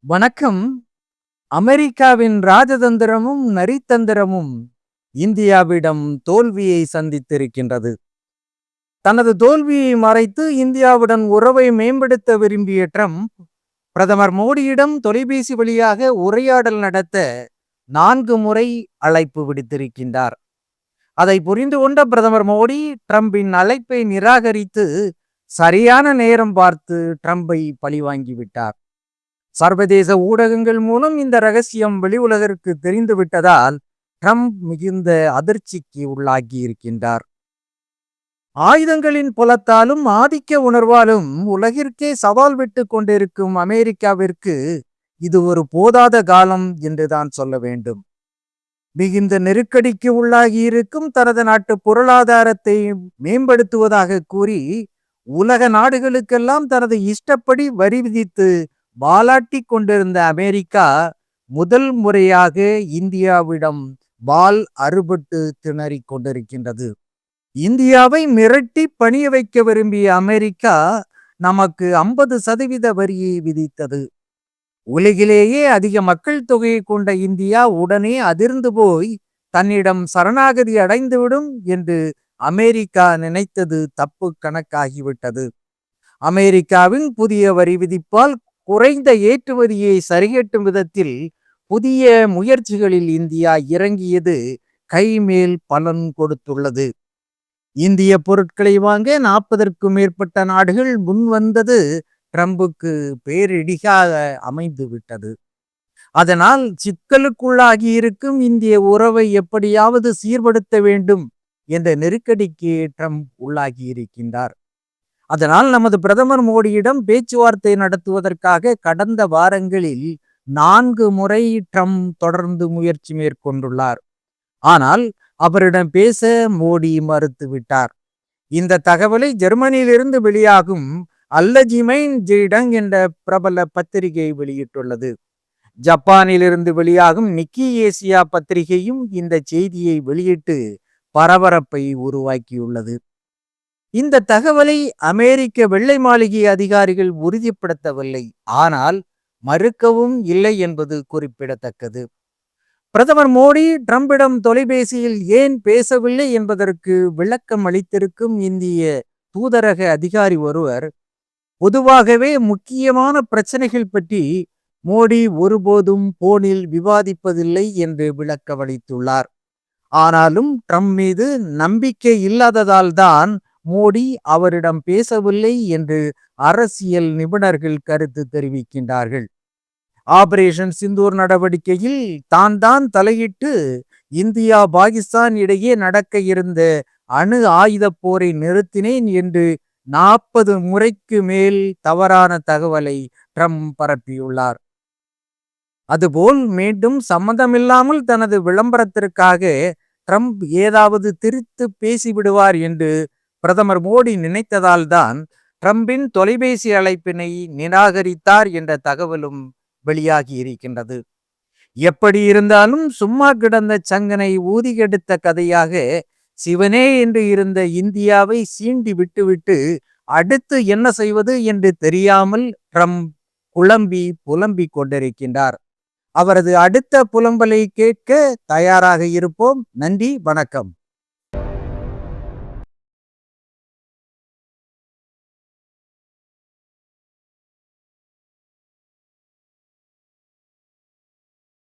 வணக்கம். அமெரிக்காவின் ராஜதந்திரமும் நரித்தந்திரமும் இந்தியாவிடம் தோல்வியை சந்தித்திருக்கின்றது. தனது தோல்வியை மறைத்து இந்தியாவுடன் உறவை மேம்படுத்த விரும்பிய ட்ரம்ப் பிரதமர் மோடியிடம் தொலைபேசி வழியாக உரையாடல் நடத்த 4 முறை அழைப்பு விடுத்திருக்கின்றார். அதை புரிந்து கொண்ட பிரதமர் மோடி ட்ரம்பின் அழைப்பை நிராகரித்து சரியான நேரம் பார்த்து ட்ரம்பை பழிவாங்கிவிட்டார். சர்வதேச ஊடகங்கள் மூலம் இந்த ரகசியம் வெளி உலகிற்கு தெரிந்துவிட்டதால் ட்ரம்ப் மிகுந்த அதிர்ச்சிக்கு உள்ளாகி இருக்கின்றார். ஆயுதங்களின் புலத்தாலும் ஆதிக்க உணர்வாலும் உலகிற்கே சவால் விட்டு கொண்டிருக்கும் அமெரிக்காவிற்கு இது ஒரு போதாத காலம் என்றுதான் சொல்ல வேண்டும். மிகுந்த நெருக்கடிக்கு உள்ளாகி இருக்கும் தனது நாட்டு பொருளாதாரத்தை மேம்படுத்துவதாக கூறி உலக நாடுகளுக்கெல்லாம் தனது இஷ்டப்படி வரி விதித்து வாலாட்டி கொண்டிருந்த அமெரிக்கா முதல் முறையாக இந்தியாவிடம் வால் அறுபட்டு திணறிக் கொண்டிருக்கின்றது. இந்தியாவை மிரட்டி பணிய வைக்க விரும்பிய அமெரிக்கா நமக்கு 50% வரியை விதித்தது. உலகிலேயே அதிக மக்கள் தொகையை கொண்ட இந்தியா உடனே அதிர்ந்து போய் தன்னிடம் சரணாகதி அடைந்துவிடும் என்று அமெரிக்கா நினைத்தது தப்பு கணக்காகிவிட்டது. அமெரிக்காவின் புதிய வரி விதிப்பால் குறைந்த ஏற்றுமதியை சரிகட்டும் விதத்தில் புதிய முயற்சிகளில் இந்தியா இறங்கியது கைமேல் பலன் கொடுத்துள்ளது. இந்திய பொருட்களை வாங்க 40க்கும் மேற்பட்ட நாடுகள் முன்வந்தது ட்ரம்புக்கு பேரிடியாக அமைந்து விட்டது. அதனால் சிக்கலுக்குள்ளாகி இருக்கும் இந்திய உறவை எப்படியாவது சீர்படுத்த வேண்டும் என்ற நெருக்கடிக்கு ட்ரம்ப் உள்ளாகி இருக்கின்றார். அதனால் நமது பிரதமர் மோடியிடம் பேச்சுவார்த்தை நடத்துவதற்காக கடந்த வாரங்களில் 4 முறை ட்ரம்ப் தொடர்ந்து முயற்சி மேற்கொண்டுள்ளார். ஆனால் அவரிடம் பேச மோடி மறுத்துவிட்டார். இந்த தகவலை ஜெர்மனியிலிருந்து வெளியாகும் அல்லஜிமைன் ஜெய்டங் என்ற பிரபல பத்திரிகை வெளியிட்டுள்ளது. ஜப்பானிலிருந்து வெளியாகும் நிக்கி ஏசியா பத்திரிகையும் இந்த செய்தியை வெளியிட்டு பரபரப்பை உருவாக்கியுள்ளது. இந்த தகவலை அமெரிக்க வெள்ளை மாளிகை அதிகாரிகள் உறுதிப்படுத்தவில்லை, ஆனால் மறுக்கவும் இல்லை என்பது குறிப்பிடத்தக்கது. பிரதமர் மோடி ட்ரம்பிடம் தொலைபேசியில் ஏன் பேசவில்லை என்பதற்கு விளக்கம் அளித்திருக்கும் இந்திய தூதரக அதிகாரி ஒருவர், பொதுவாகவே முக்கியமான பிரச்சனைகள் பற்றி மோடி ஒருபோதும் போனில் விவாதிப்பதில்லை என்று விளக்கம் அளித்துள்ளார். ஆனாலும் ட்ரம்ப் மீது நம்பிக்கை இல்லாததால் தான் மோடி அவரிடம் பேசவில்லை என்று அரசியல் நிபுணர்கள் கருத்து தெரிவிக்கின்றார்கள். ஆபரேஷன் சிந்தூர் நடவடிக்கையில் தான் தலையிட்டு இந்தியா பாகிஸ்தான் இடையே நடக்க இருந்த அணு ஆயுத போரை நிறுத்தினேன் என்று 40 முறைக்கு மேல் தவறான தகவலை ட்ரம்ப் பரப்பியுள்ளார். அதுபோல் மீண்டும் சம்மதமில்லாமல் தனது விளம்பரத்திற்காக ட்ரம்ப் ஏதாவது திரித்து பேசிவிடுவார் என்று பிரதமர் மோடி நினைத்ததால் தான் ட்ரம்பின் தொலைபேசி அழைப்பினை நிராகரித்தார் என்ற தகவலும் வெளியாகி இருக்கின்றது. எப்படி இருந்தாலும் சும்மா கிடந்த சங்கனை ஊதிகெடுத்த கதையாக சிவனே என்று இருந்த இந்தியாவை சீண்டி விட்டுவிட்டு அடுத்து என்ன செய்வது என்று தெரியாமல் ட்ரம்ப் புலம்பிக் கொண்டிருக்கின்றார். அவரது அடுத்த புலம்பலை கேட்க தயாராக இருப்போம். நன்றி, வணக்கம்.